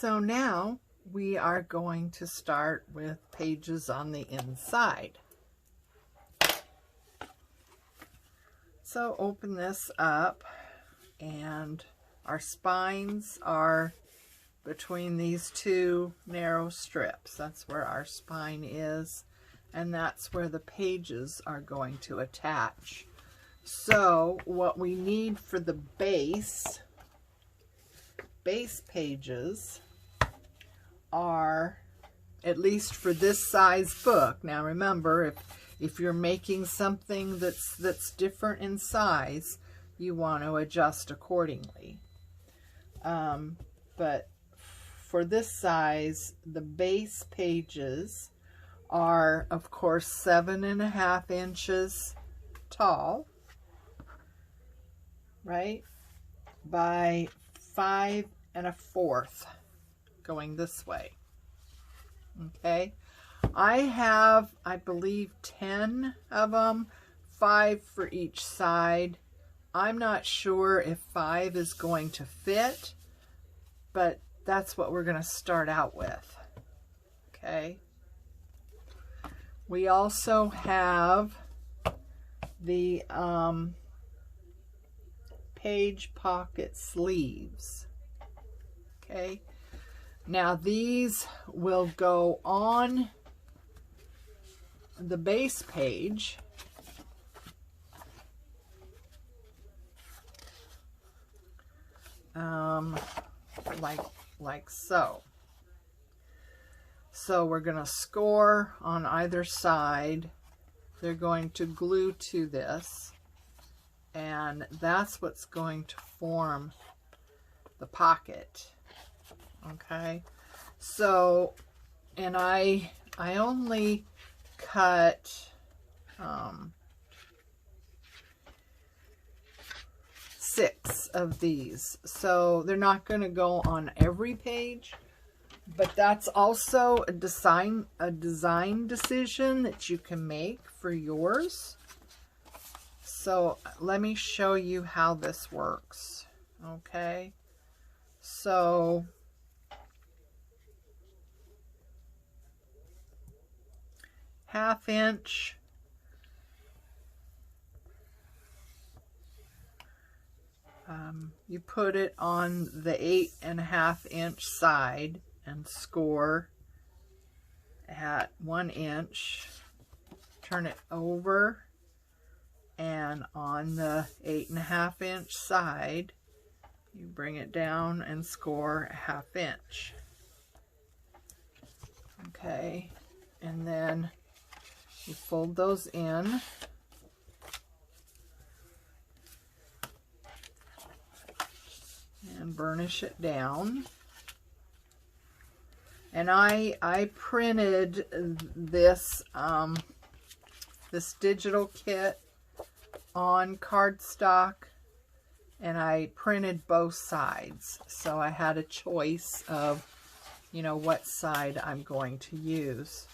So now we are going to start with pages on the inside. So open this up, and our spines are between these two narrow strips. That's where our spine is, and that's where the pages are going to attach. So what we need for the base pages are, at least for this size book. Now remember, if you're making something that's different in size, you want to adjust accordingly. But for this size, the base pages are, of course, 7.5 inches tall, right, by 5 1/4 going this way. Okay, I have, I believe, 10 of them, 5 for each side. I'm not sure if 5 is going to fit, but that's what we're going to start out with. Okay, we also have the page pocket sleeves. Okay, now these will go on the base page, like so. So we're going to score on either side. They're going to glue to this, and that's what's going to form the pocket. Okay, so, and I only cut 6 of these, so they're not going to go on every page, but that's also a design decision that you can make for yours. So let me show you how this works. Okay, so ½ inch, you put it on the 8.5 inch side and score at 1 inch, turn it over, and on the 8.5 inch side you bring it down and score a ½ inch. Okay, and then you fold those in, and burnish it down. And I printed this this digital kit on cardstock, and I printed both sides, so I had a choice of, you know, what side I'm going to use.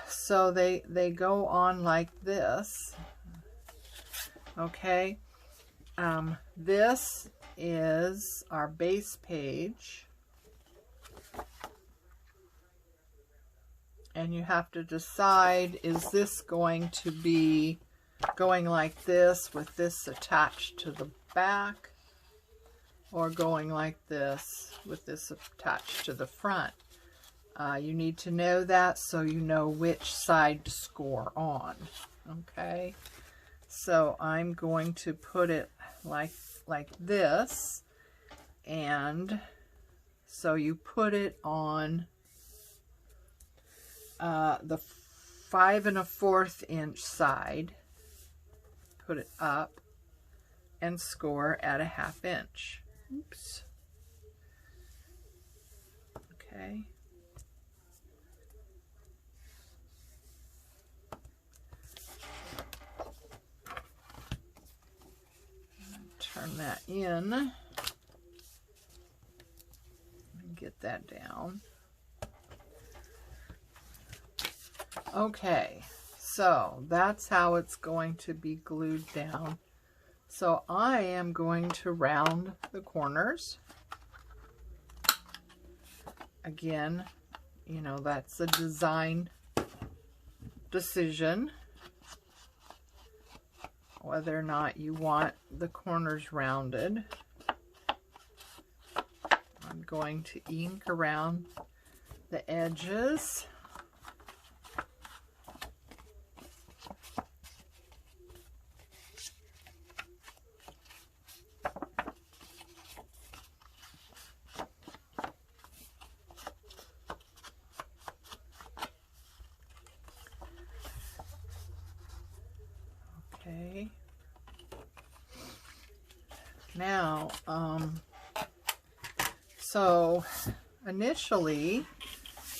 So they go on like this. Okay, this is our base page, and you have to decide, is this going to be going like this with this attached to the back, or going like this with this attached to the front? You need to know that so you know which side to score on. Okay, so I'm going to put it like this, and so you put it on the 5 1/4 inch side, put it up, and score at a ½ inch. Oops. Okay. Turn that in and get that down. Okay, so that's how it's going to be glued down. So I am going to round the corners. again, you know, that's a design decision, whether or not you want the corners rounded. I'm going to ink around the edges. Okay. Now, so initially,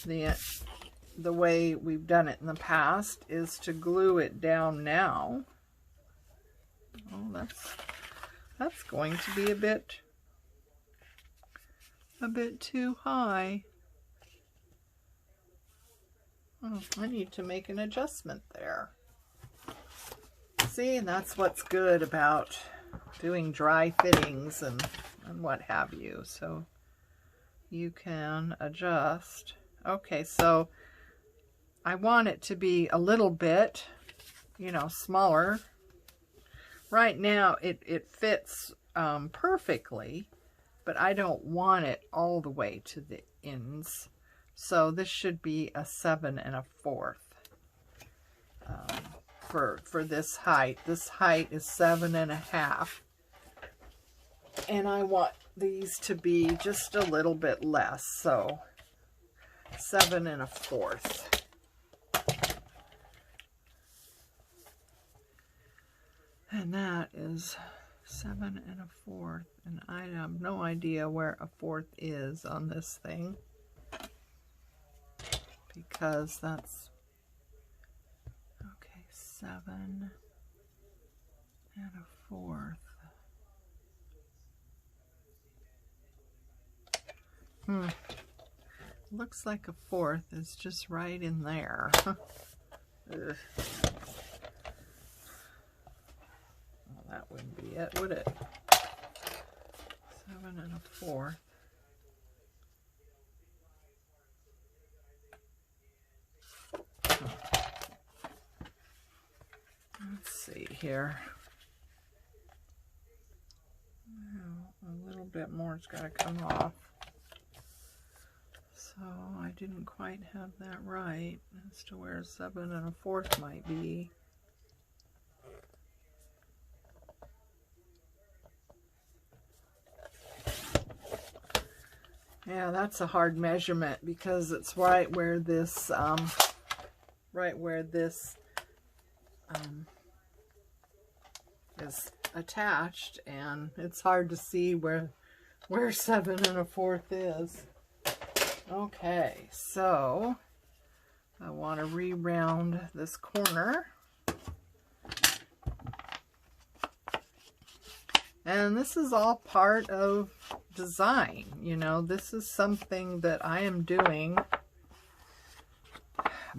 the way we've done it in the past is to glue it down now. Oh, that's going to be a bit too high. Oh, I need to make an adjustment there. See, and that's what's good about doing dry fittings and what have you. So you can adjust. Okay, so I want it to be a little bit, you know, smaller. Right now it fits perfectly, but I don't want it all the way to the ends. So this should be a 7 1/4 for this height. This height is 7 1/2, and I want these to be just a little bit less, so 7 1/4. And that is 7 1/4, and I have no idea where a 1/4 is on this thing, because that's, okay, 7 1/4. Looks like a 1/4 is just right in there. Ugh. Well, that wouldn't be it, would it? 7 1/4. Let's see here. Well, a little bit more has got to come off. So I didn't quite have that right as to where 7 1/4 might be. Yeah, that's a hard measurement because it's right where this is attached, and it's hard to see where 7 1/4 is. Okay, so I want to re-round this corner. And this is all part of design, you know. This is something that I am doing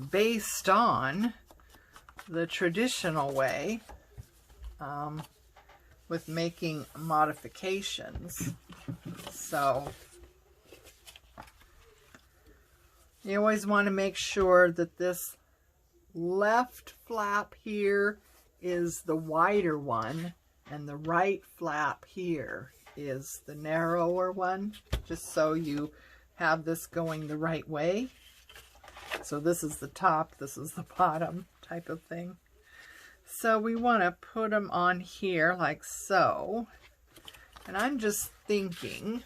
based on the traditional way, with making modifications. So you always want to make sure that this left flap here is the wider one, and the right flap here is the narrower one, just so you have this going the right way. So this is the top, this is the bottom type of thing. So we want to put them on here like so. And I'm just thinking,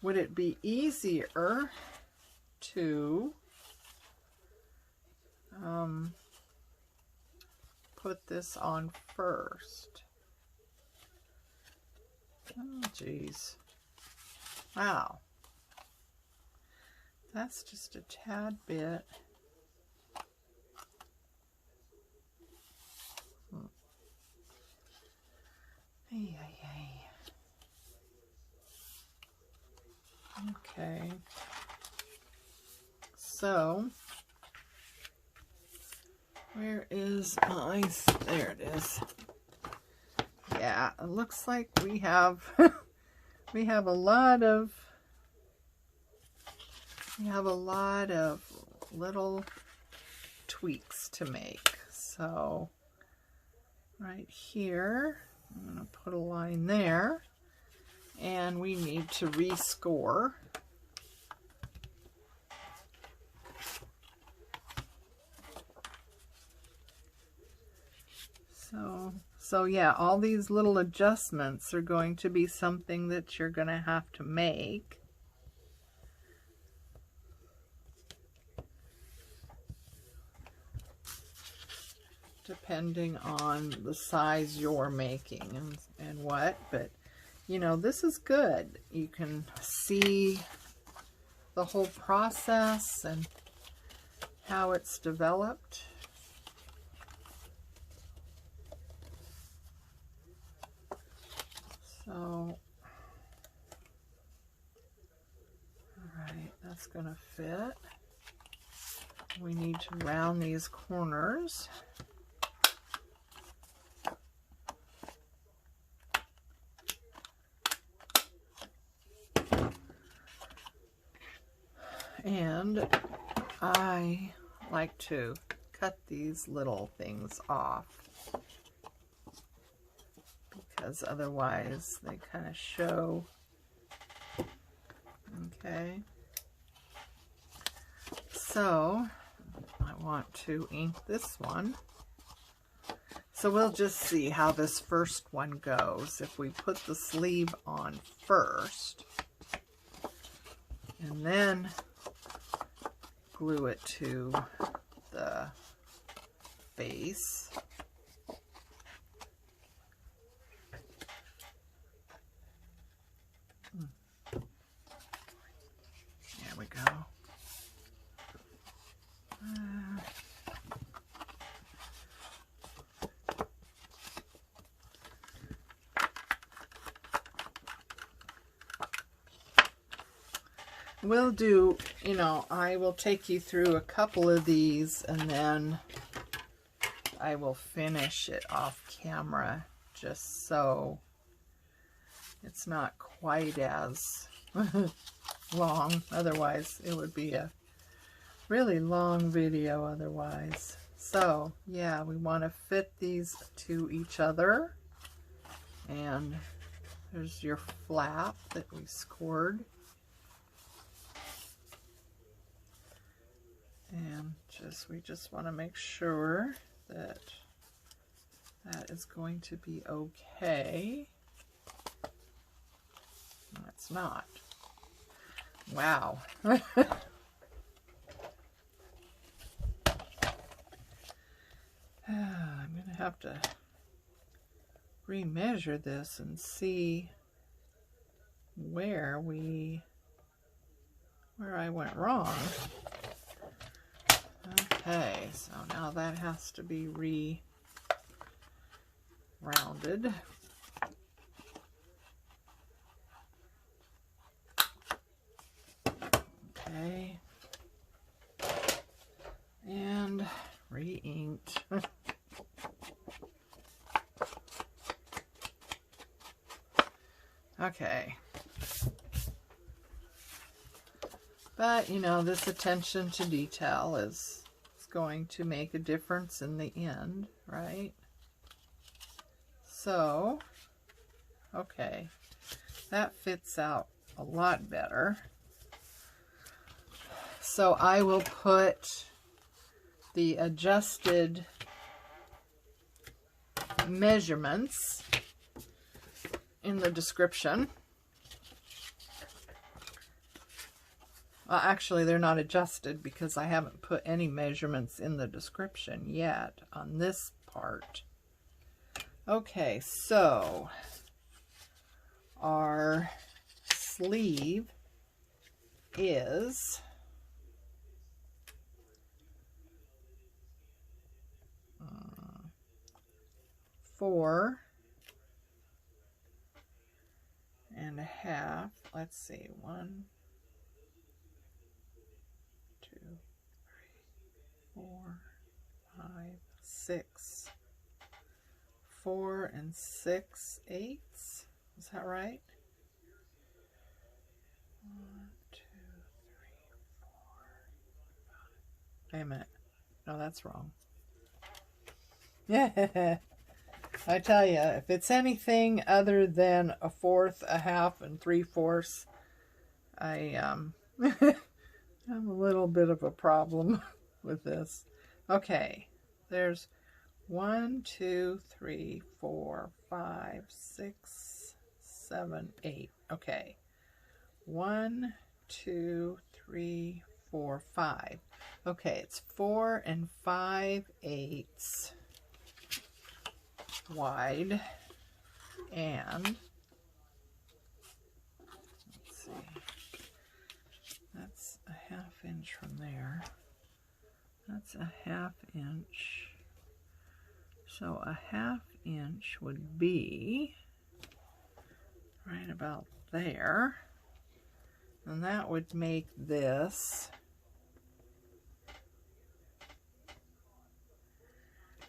would it be easier to put this on first? Oh, geez. Wow. That's just a tad bit. Okay. So, where is my, there it is. Yeah, it looks like we have we have a lot of We have a lot of little tweaks to make. So right here, I'm going to put a line there, and we need to rescore. So yeah, all these little adjustments are going to be something that you're going to have to make. Depending on the size you're making and what, but you know, this is good. You can see the whole process and how it's developed. So, all right, that's going to fit. We need to round these corners. And I like to cut these little things off, because otherwise they kind of show. Okay. So I want to ink this one. So we'll just see how this first one goes. If we put the sleeve on first and then glue it to the face. There we go. We'll do, you know, I will take you through a couple of these and then I will finish it off camera, just so it's not quite as long. Otherwise, it would be a really long video otherwise. So, yeah, we want to fit these to each other. And there's your flap that we scored. And we just want to make sure that that is going to be okay. No, it's not. Wow. I'm going to have to remeasure this and see where I went wrong. Okay, so now that has to be rounded. Okay. And re-inked. Okay. But, you know, this attention to detail is going to make a difference in the end, right? So, okay, that fits out a lot better. So I will put the adjusted measurements in the description. Well, actually, they're not adjusted because I haven't put any measurements in the description yet on this part. Okay, so our sleeve is 4 1/2. Let's see, 1, 2, 3, 4, 5, 6. 4 6/8. Is that right? 1, 2, 3, 4, Wait a minute. No, that's wrong. Yeah. I tell you, if it's anything other than a fourth, a half, and 3/4, I have a little bit of a problem with this. Okay, there's 1, 2, 3, 4, 5, 6, 7, 8. Okay, 1, 2, 3, 4, 5. Okay, it's 4 and 5/8 wide, and let's see, that's a 1/2 inch from there. That's a 1/2 inch. So a 1/2 inch would be right about there. And that would make this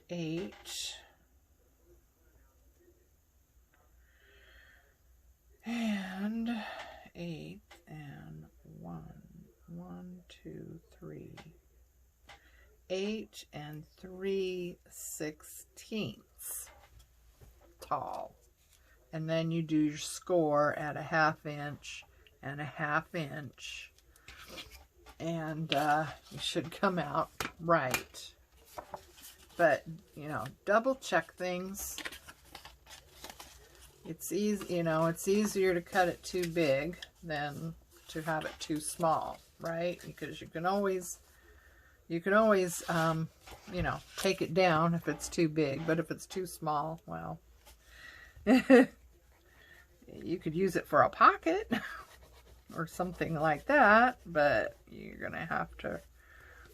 8 and 8 and 1, 2, 3. 8 and 3/16 tall. And then you do your score at a 1/2 inch and a 1/2 inch. And you should come out right. But, you know, double check things. It's easy, you know, it's easier to cut it too big than to have it too small, right? Because you can always, you know, take it down if it's too big. But if it's too small, well, you could use it for a pocket or something like that, but you're going to have to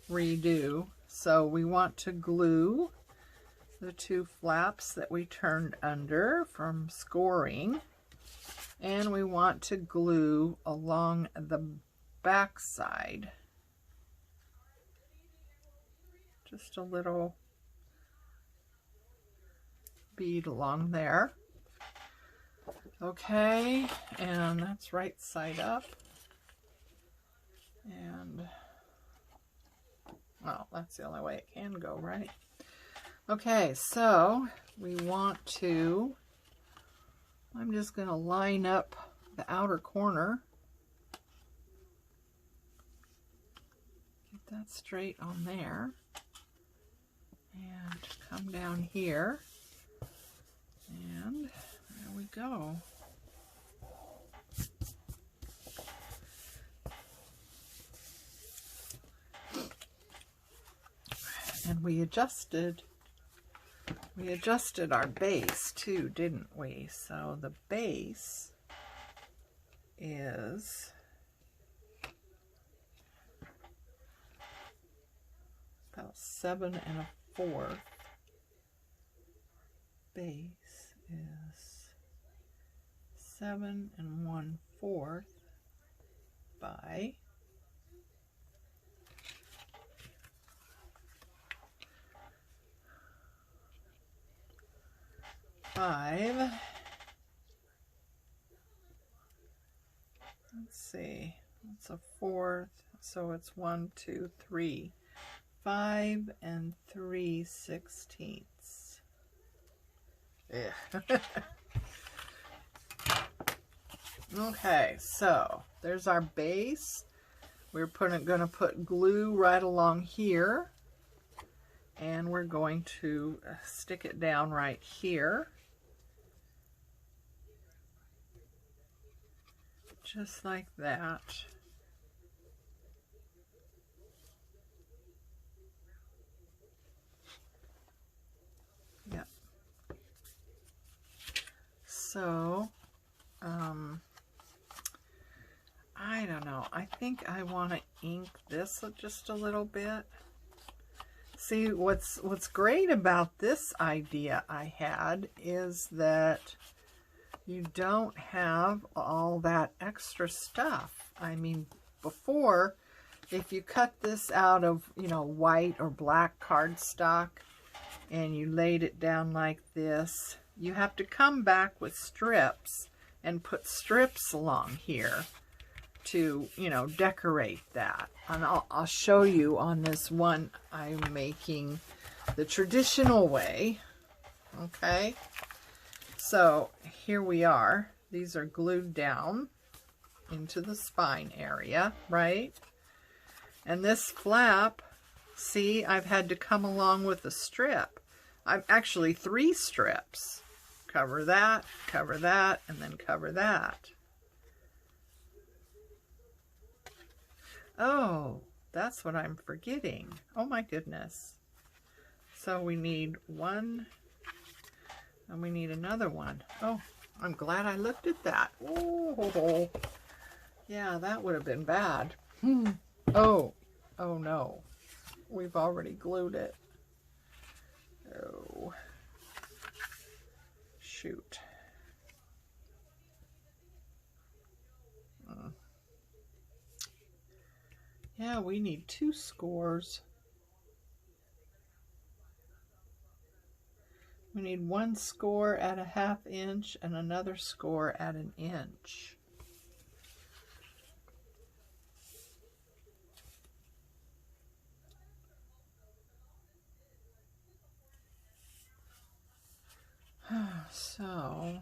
redo. So we want to glue the 2 flaps that we turned under from scoring, and we want to glue along the back side. Just a little bead along there. Okay, and that's right side up. And, well, that's the only way it can go, right? Okay, so we want to, I'm just going to line up the outer corner. Get that straight on there. And come down here. And there we go. And we adjusted our base too, didn't we? So the base is about 7 1/4. Base is 7 1/4 by 5. Let's see, it's a 1/4, so it's 1, 2, 3. 5 and 3/16. Yeah. Okay, so there's our base. We're going to put glue right along here, and we're going to stick it down right here. Just like that. Yep. So, I don't know. I think I want to ink this just a little bit. See, what's great about this idea I had is that you don't have all that extra stuff. I mean, before, if you cut this out of, you know, white or black cardstock and you laid it down like this, you have to come back with strips and put strips along here. to, you know, decorate that. And I'll show you on this one I'm making the traditional way. Okay, so here we are. These are glued down into the spine area, right? And this flap, see, I've had to come along with a strip. I'm actually 3 strips. Cover that, and then cover that. Oh, that's what I'm forgetting. Oh my goodness. So we need one, and we need another one. Oh, I'm glad I looked at that. Oh, yeah, that would have been bad. Oh no. We've already glued it. Oh, shoot. Yeah, we need 2 scores. We need 1 score at a 1/2 inch and another score at 1 inch. So,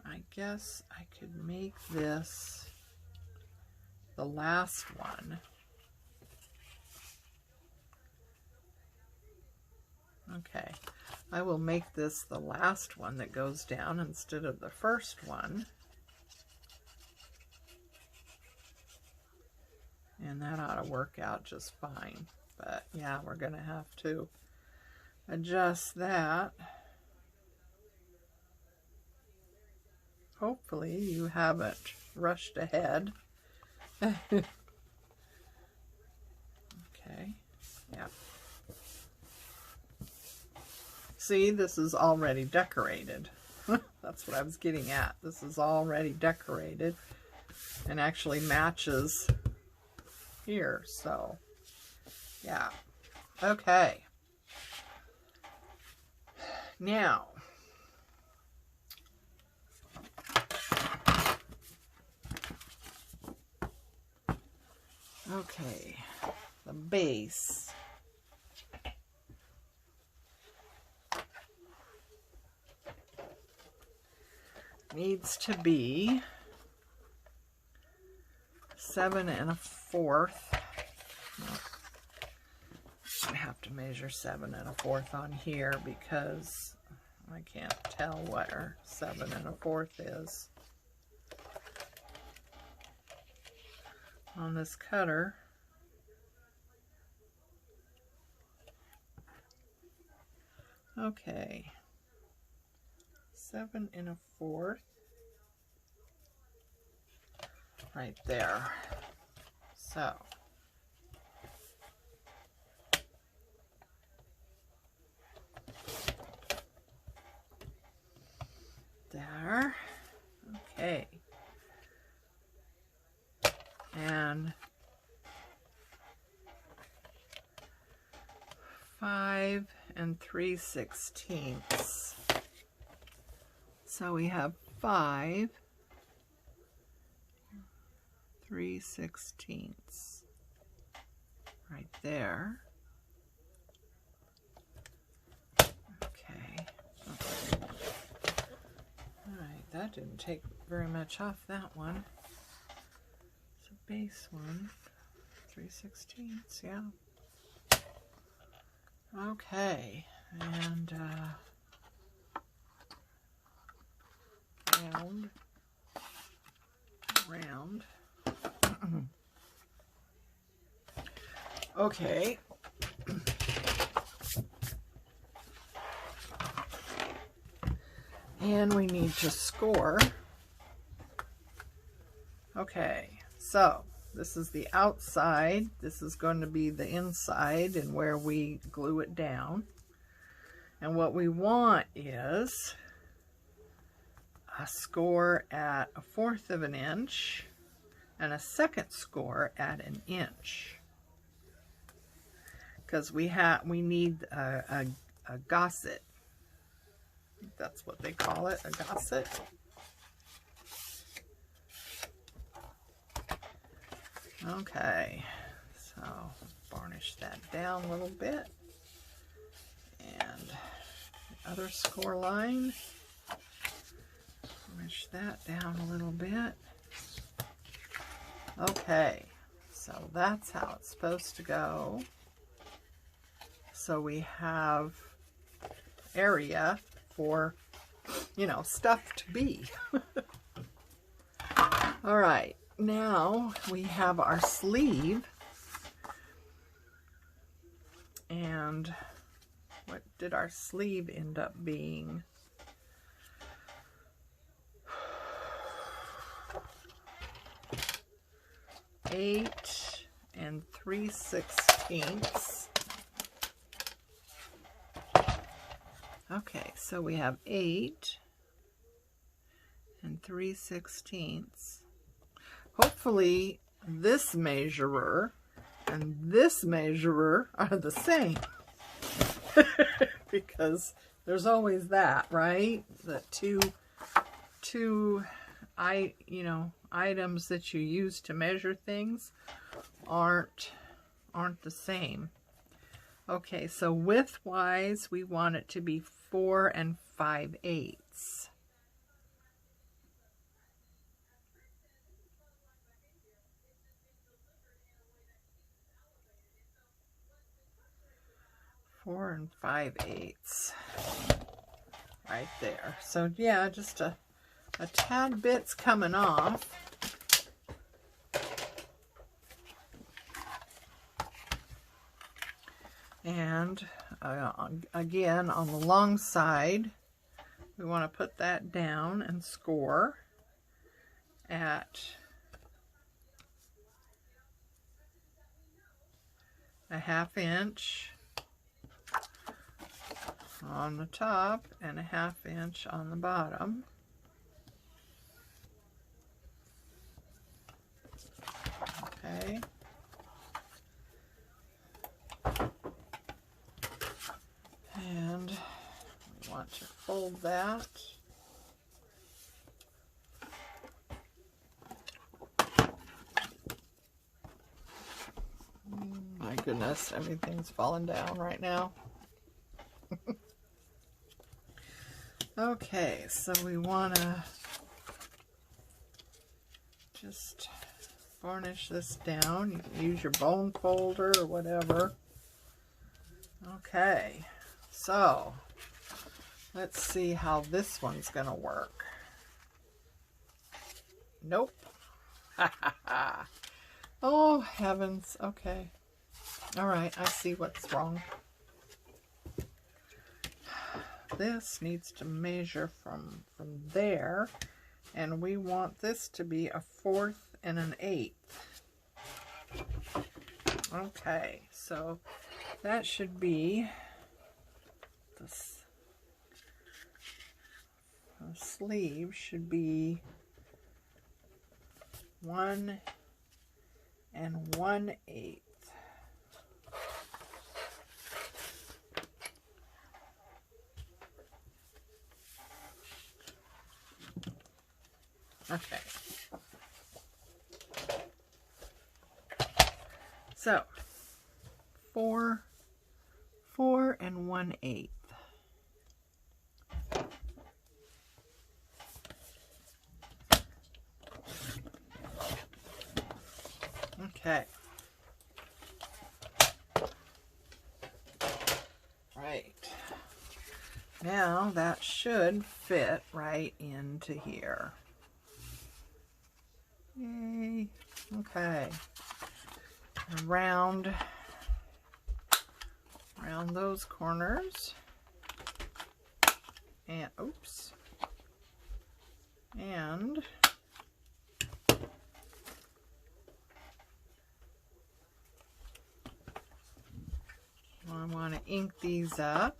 I guess I could make this the last one. Okay, I will make this the last one that goes down instead of the first one. And that ought to work out just fine. But yeah, we're going to have to adjust that. Hopefully you haven't rushed ahead. Okay, yeah. See, this is already decorated. That's what I was getting at. This is already decorated and actually matches here. So, yeah. Okay. Now, okay, the base. Needs to be 7 1/4. I have to measure 7 1/4 on here because I can't tell where 7 1/4 is on this cutter. Okay, 7 1/4 right there. So there. Okay, and 5 3/16. So we have 5 3/16 right there. Okay. Alright, that didn't take very much off that one. So base one, 3/16, yeah. Okay, and round. Okay. And we need to score. Okay, so this is the outside. This is going to be the inside and where we glue it down. And what we want is a score at 1/4 of an inch and a second score at 1 inch. Because we need a gusset. That's what they call it, a gusset. Okay, so varnish that down a little bit. And the other score line, varnish that down a little bit. Okay, so that's how it's supposed to go. So we have area for, you know, stuff to be. All right, now we have our sleeve. And what did our sleeve end up being? Eight and 3/16. Okay, so we have 8 and 3/16. Hopefully this measurer and this measurer are the same. Because there's always that, right? The two items that you use to measure things aren't the same. Okay, so width-wise, we want it to be 4 and 5/8. Four and 5/8 right there. So yeah, just a tad bit's coming off. And again, on the long side, we want to put that down and score at a 1/2 inch on the top and a 1/2 inch on the bottom. Okay. And we want to fold that. My goodness, everything's falling down right now. Okay, so we want to just varnish this down. You can use your bone folder or whatever. Okay, so let's see how this one's going to work. Nope. Oh, heavens. Okay. All right, I see what's wrong. This needs to measure from there, and we want this to be a 1/4 and an 1/8. Okay, so that should be this. The sleeve should be 1 and 1/8. Okay. So 4 and 1/8. Okay. Right. Now that should fit right into here. Yay. Okay. Around those corners. And oops. And I want to ink these up.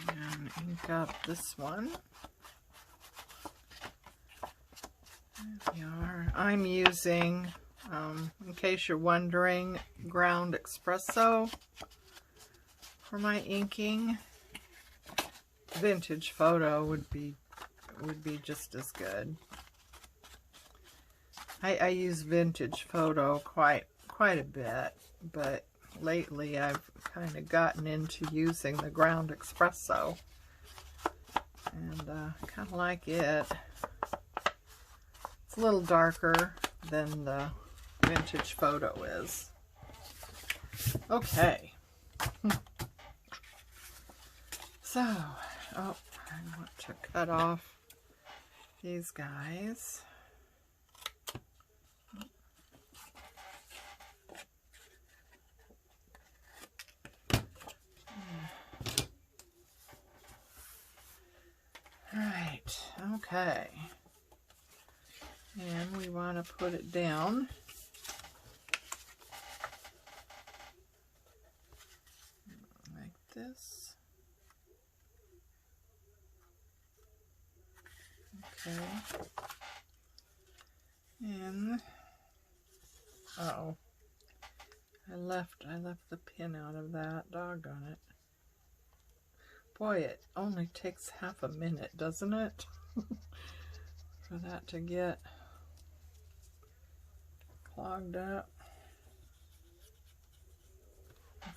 And ink up this one. There we are. I'm using, in case you're wondering, ground espresso for my inking. Vintage photo would be just as good. I use vintage photo quite a bit, but lately I've kind of gotten into using the ground espresso, and kind of like it. It's a little darker than the vintage photo is. Okay. So, oh, I want to cut off these guys. Right, okay. And we want to put it down. Like this. Okay. And uh-oh. I left the pin out of that. Doggone it. Boy, it only takes half a minute, doesn't it? For that to get clogged up.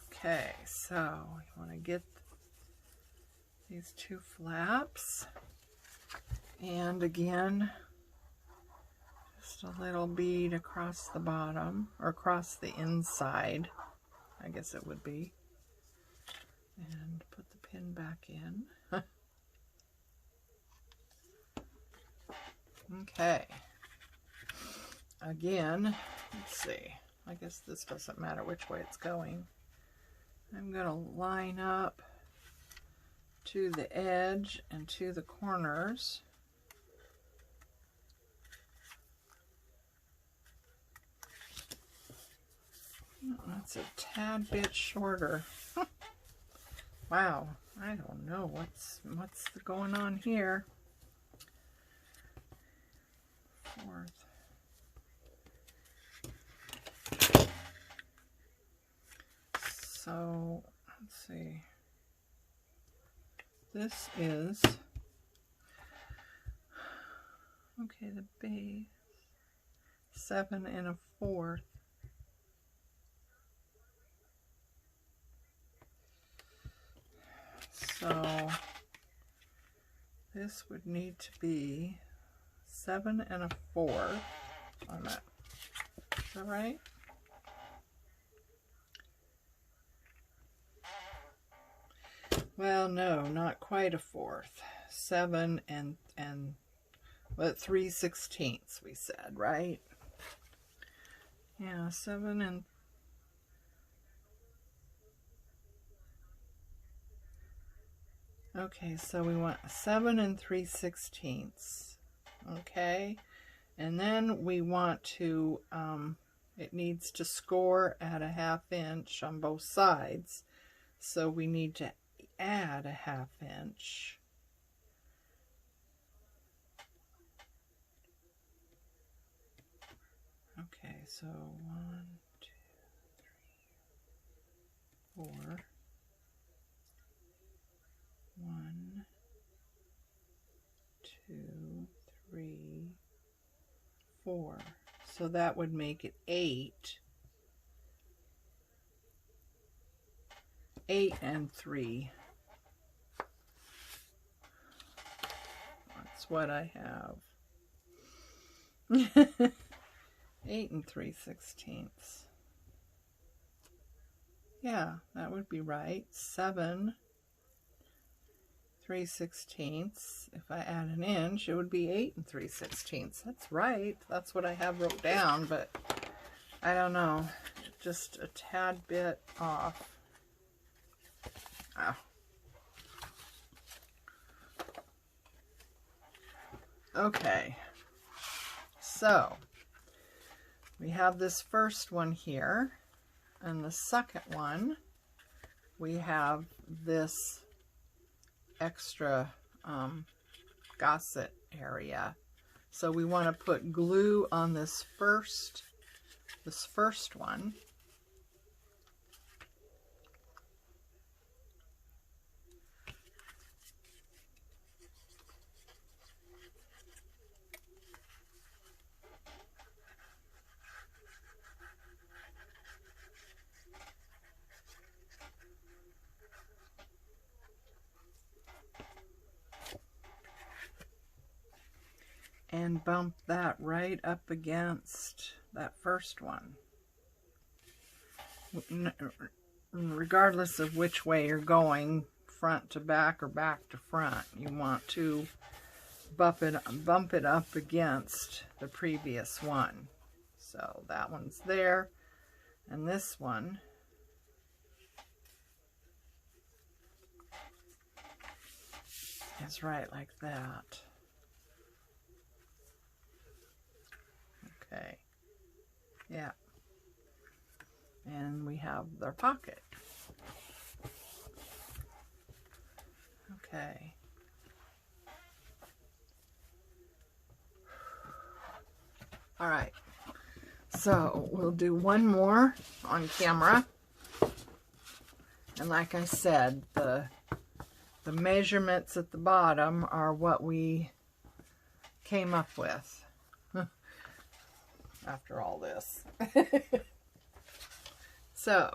Okay, so we want to get these two flaps. And again, just a little bead across the bottom, or across the inside, I guess it would be. And put the pin back in. Okay. Again, let's see. I guess this doesn't matter which way it's going. I'm going to line up to the edge and to the corners. That's a tad bit shorter. Wow, I don't know what's going on here. Fourth. So let's see. This is okay. The base 7 1/4. So this would need to be 7 1/4 on that. Is that right? Well, no, not quite a fourth. 7 and 3/16 we said, right? Yeah, 7 and okay, so we want 7 3/16. Okay, and then we want to, it needs to score at a 1/2 inch on both sides. So we need to add a 1/2 inch. Okay, so 1, 2, 3, 4. 1, 2, 3, 4. So that would make it 8. 8 and 3. That's what I have. 8 and 3/16. Yeah, that would be right. 7 3/16. If I add an inch, it would be 8 and 3/16. That's right. That's what I have wrote down, but I don't know. Just a tad bit off. Oh. Okay. So we have this first one here, and the second one we have this extra gusset area So we want to put glue on this first one. And bump that right up against that first one. Regardless of which way you're going, front to back or back to front, you want to bump it up against the previous one. So that one's there, and this one is right like that. Okay, yeah, and we have their pocket. Okay. All right, so we'll do one more on camera, and like I said, the measurements at the bottom are what we came up with after all this. So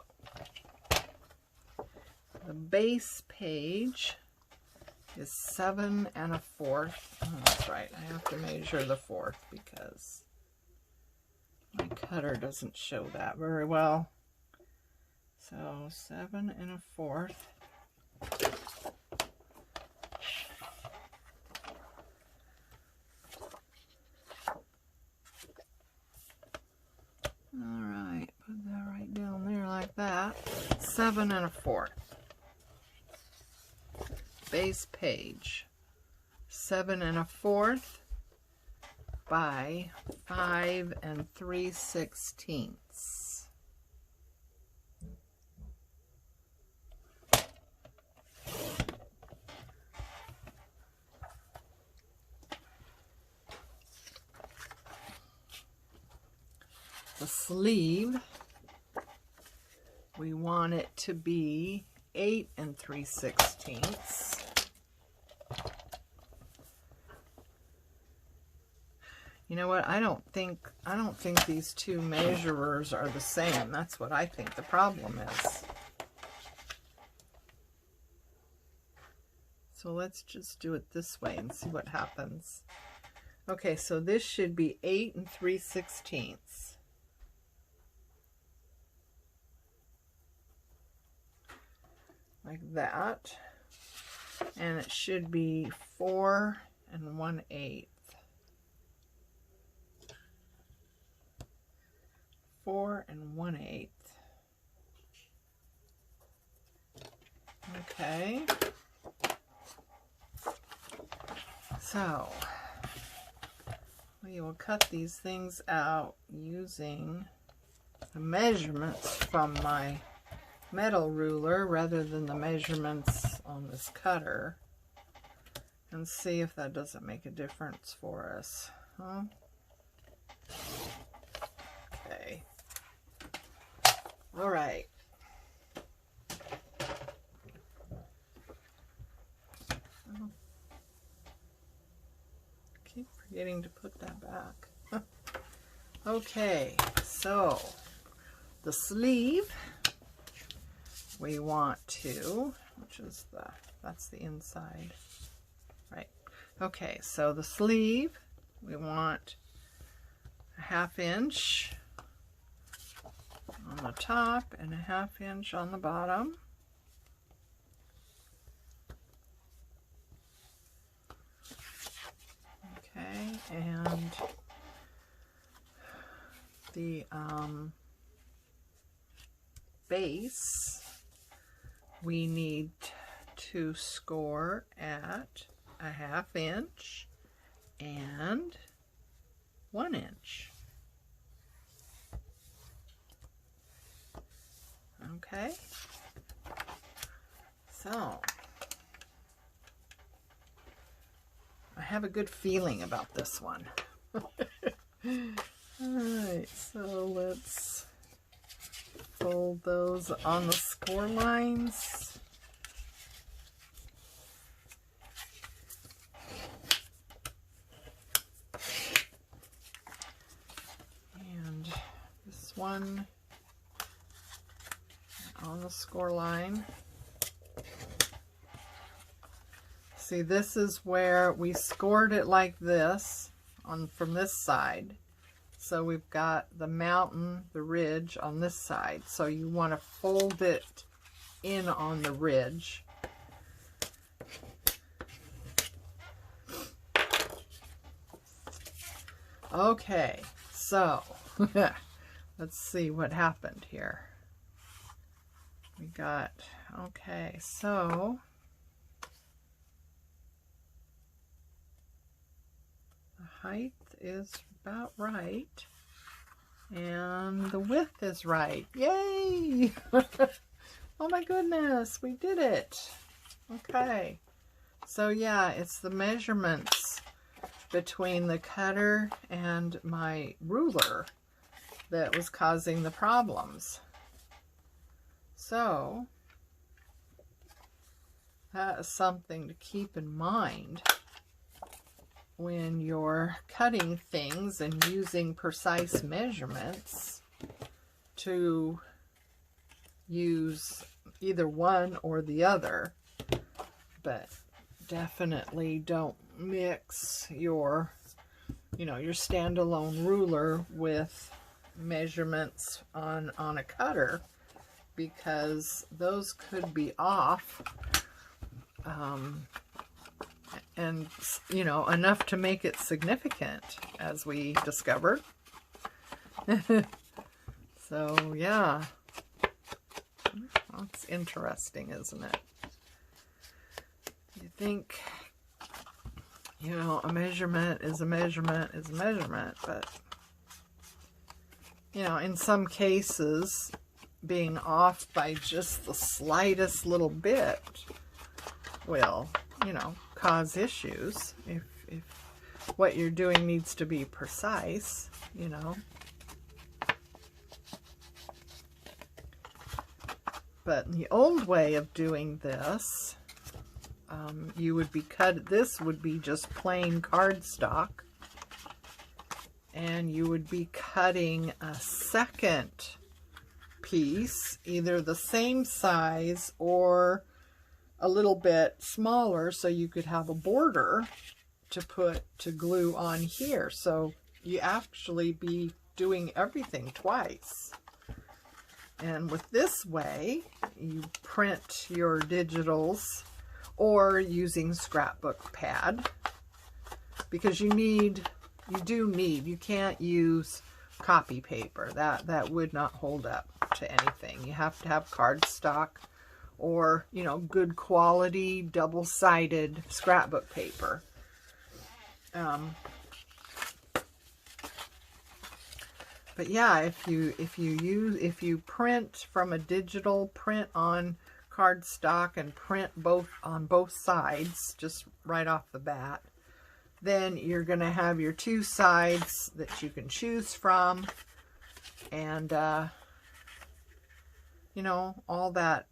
the base page is 7 1/4. Oh, that's right, I have to measure the 4th because my cutter doesn't show that very well. So 7 1/4. Alright, put that right down there like that. 7 1/4. Base page. 7 1/4 by 5 3/16. The sleeve, we want it to be 8 3/16. You know what? I don't think these two measurers are the same. That's what I think the problem is. So let's just do it this way and see what happens. Okay, so this should be 8 3/16. Like that. And it should be 4 1/8. 4 1/8. Okay. So we will cut these things out using the measurements from my metal ruler rather than the measurements on this cutter, and see if that doesn't make a difference for us. Huh? Okay. All right. Oh. Keep forgetting to put that back. Okay, so the sleeve, we want to, that's the inside, right? Okay, so the sleeve, we want a 1/2 inch on the top and a 1/2 inch on the bottom. Okay, and the base, we need to score at a 1/2 inch and 1 inch. Okay, so I have a good feeling about this one. Alright, so let's fold those on the score lines. And this one on the score line. See, this is where we scored it like this from this side. So we've got the mountain, the ridge on this side. So you want to fold it in on the ridge. Okay, so let's see what happened here. We got, okay, so the height is about right, and the width is right. Yay! Oh my goodness, we did it. Okay, so yeah, it's the measurements between the cutter and my ruler that was causing the problems. So that is something to keep in mind when you're cutting things and using precise measurements, to use either one or the other, but definitely don't mix your, your standalone ruler with measurements on a cutter, because those could be off. And, enough to make it significant, as we discovered. So, yeah. That's interesting, isn't it? You think, a measurement is a measurement is a measurement, but, in some cases, being off by just the slightest little bit will, cause issues if what you're doing needs to be precise, But the old way of doing this, you would be this would be just plain cardstock, and you would be cutting a second piece, either the same size or a little bit smaller, so you could have a border to glue on here. So you actually be doing everything twice. And with this way, you print your digitals, or using scrapbook pad, because you can't use copy paper. That would not hold up to anything. You have to have cardstock, or, good quality double-sided scrapbook paper. But yeah, if you print from a digital, print on cardstock and print on both sides, just right off the bat, then you're going to have your two sides that you can choose from, and all that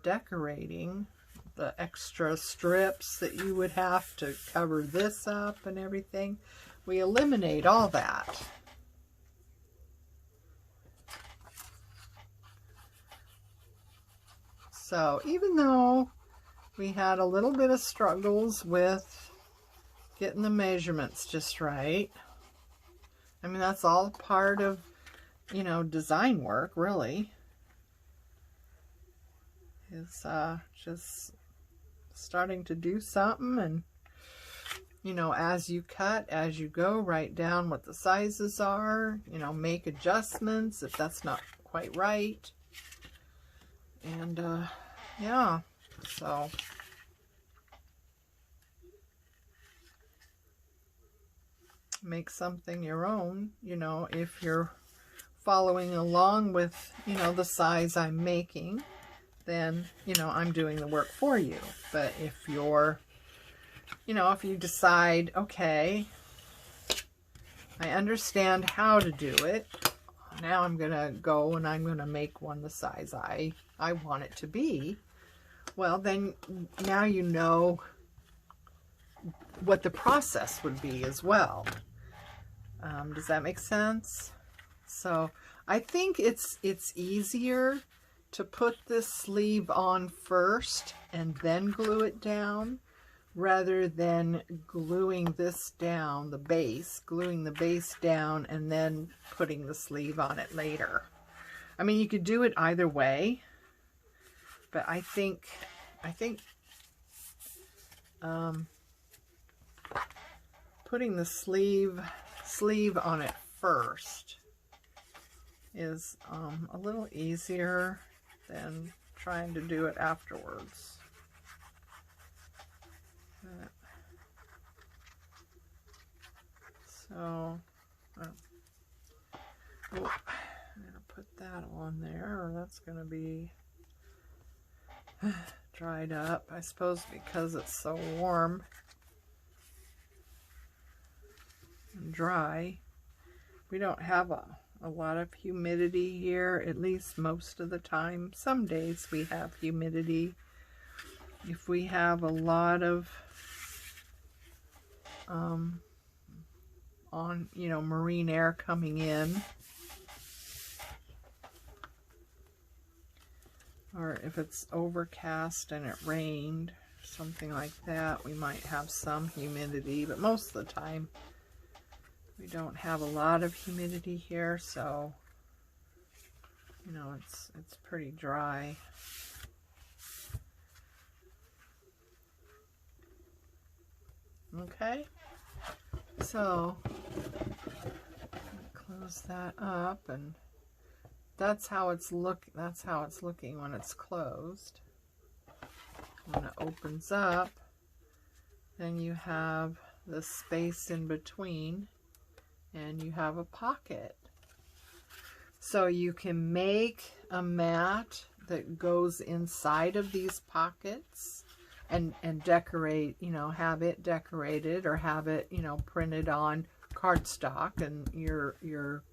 decorating, the extra strips that you would have to cover this up and everything, we eliminate all that. So even though we had a little bit of struggles with getting the measurements just right, I mean, that's all part of, design work, really. Is just starting to do something, and as you cut, as you go, write down what the sizes are, make adjustments if that's not quite right. And yeah, so make something your own, if you're following along with, the size I'm making, then, I'm doing the work for you. But if you're, you know, if you decide, okay, I understand how to do it. Now I'm going to go and I'm going to make one the size I want it to be. Well, then now you know what the process would be as well. Does that make sense? So I think it's easier to put this sleeve on first and then glue it down, rather than gluing this down, the base, gluing the base down and then putting the sleeve on it later. I mean, you could do it either way, but I think putting the sleeve on it first is a little easier than trying to do it afterwards. So, I'm going to put that on there, or that's going to be dried up, I suppose, because it's so warm and dry. We don't have a lot of humidity here, at least most of the time. Some days we have humidity. If we have a lot of marine air coming in, or if it's overcast and it rained, something like that, we might have some humidity, but most of the time we don't have a lot of humidity here, so you know, it's pretty dry. Okay, so close that up, and that's how it's looking when it's closed. When it opens up, then you have the space in between, and you have a pocket. So you can make a mat that goes inside of these pockets and decorate, you know, have it decorated, or have it, you know, printed on cardstock and your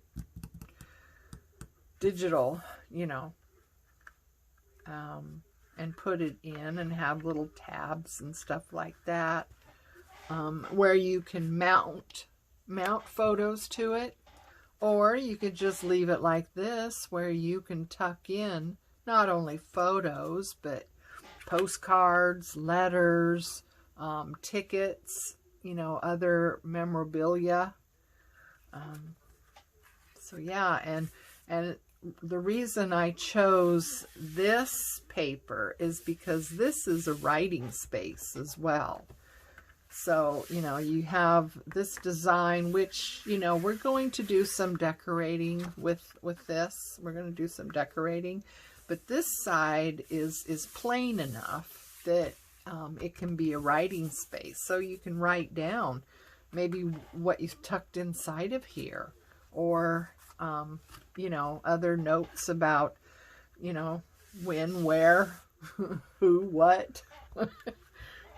digital, you know, and put it in and have little tabs and stuff like that, where you can mount photos to it, or you could just leave it like this, where you can tuck in not only photos, but postcards, letters, tickets, you know, other memorabilia. So yeah, and the reason I chose this paper is because this is a writing space as well. So, you know, you have this design, which, you know, we're going to do some decorating with this. We're going to do some decorating, but this side is plain enough that it can be a writing space. So you can write down maybe what you've tucked inside of here, or, you know, other notes about, you know, when, where, who, what,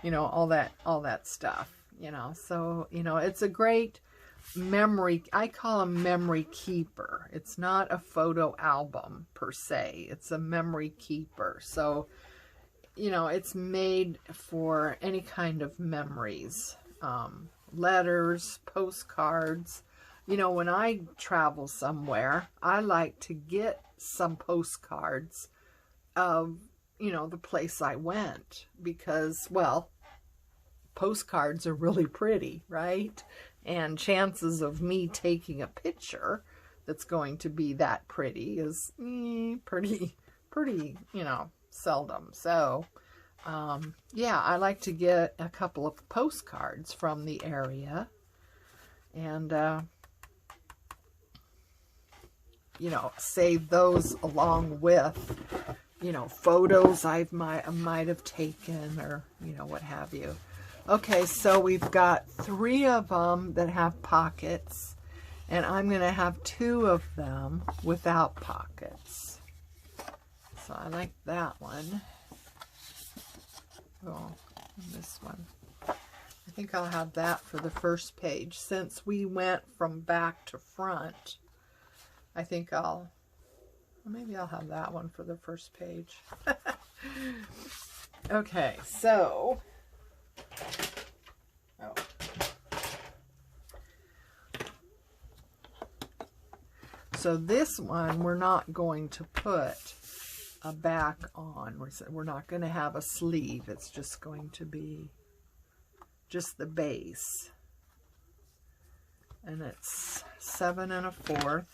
you know, all that stuff, you know. So, you know, it's a great memory. I call a memory keeper. It's not a photo album per se. It's a memory keeper. So, you know, it's made for any kind of memories, letters, postcards. You know, when I travel somewhere, I like to get some postcards of, you know, the place I went, because, well, postcards are really pretty, right? And chances of me taking a picture that's going to be that pretty is pretty, you know, seldom. So, yeah, I like to get a couple of postcards from the area, and, you know, save those along with, you know, photos I might have taken, or, you know, what have you. Okay, so we've got 3 of them that have pockets, and I'm going to have 2 of them without pockets. So I like that one. Oh, this one. think I'll have that for the first page. Since we went from back to front, I think maybe I'll have that one for the first page. Okay, so, so this one we're not going to put a back on. We're not going to have a sleeve. It's just going to be just the base. And it's 7 1/4.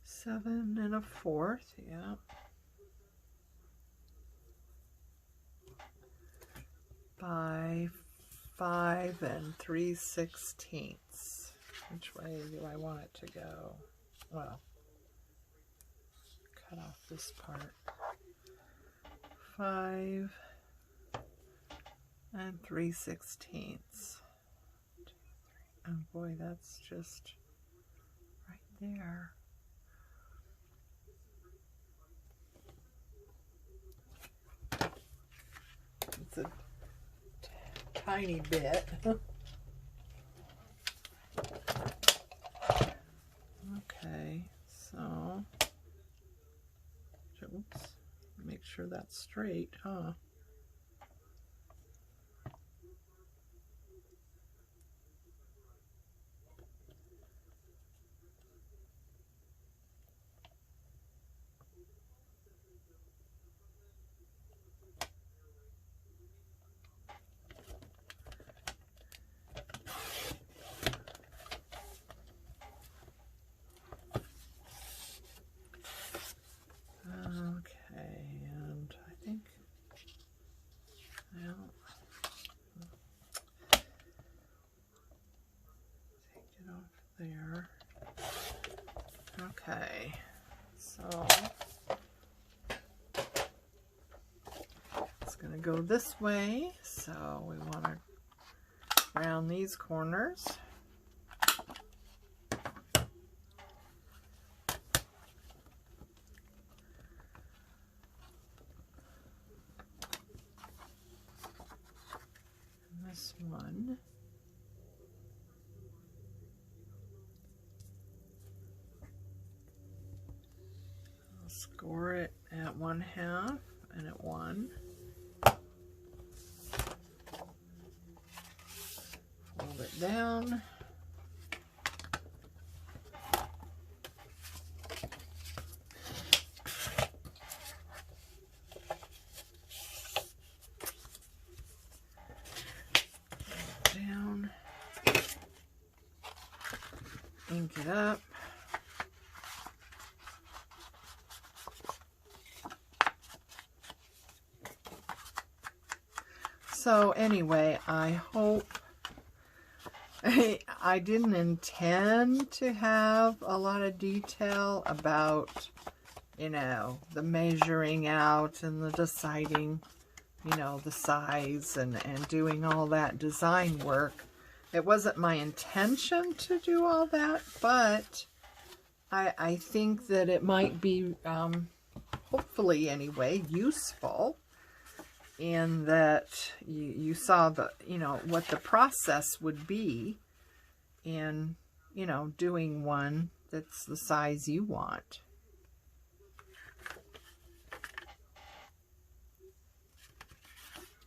Seven and a fourth, yeah. By 5 3/16. Which way do I want it to go? Well, cut off this part. 5 3/16. Oh boy, that's just right there. It's a tiny bit. Okay, so, oops, make sure that's straight, huh? There. Okay, so it's going to go this way, so we want to round these corners. And this one. Score it at 1/2 and at 1. Fold it down. Down. Ink it up. So anyway, I hope I didn't intend to have a lot of detail about, you know, the measuring out and the deciding, you know, the size and doing all that design work. It wasn't my intention to do all that, but I think that it might be, hopefully anyway, useful. In that you saw the, you know, what the process would be in, you know, doing one that's the size you want.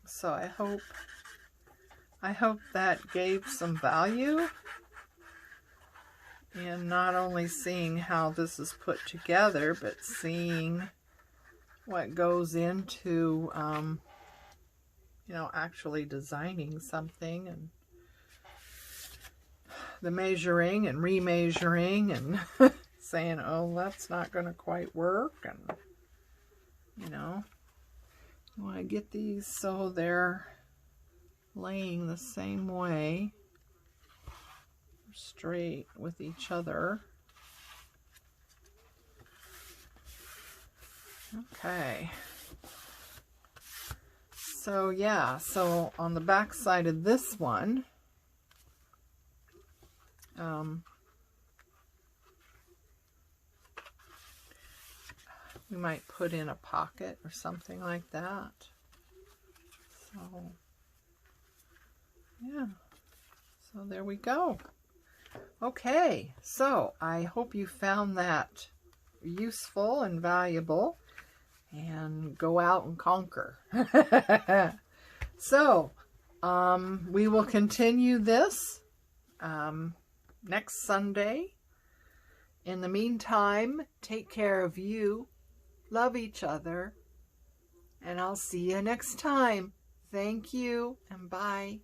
So I hope that gave some value in not only seeing how this is put together, but seeing what goes into you know, actually designing something, and the measuring and remeasuring and saying, oh, that's not going to quite work. And, you know, you want to get these so they're laying the same way, straight with each other. Okay. So yeah, so on the back side of this one, we might put in a pocket or something like that. So, yeah. So there we go. Okay, so I hope you found that useful and valuable, and go out and conquer. So, we will continue this next Sunday. In the meantime, take care of you, love each other, and I'll see you next time. Thank you, and bye.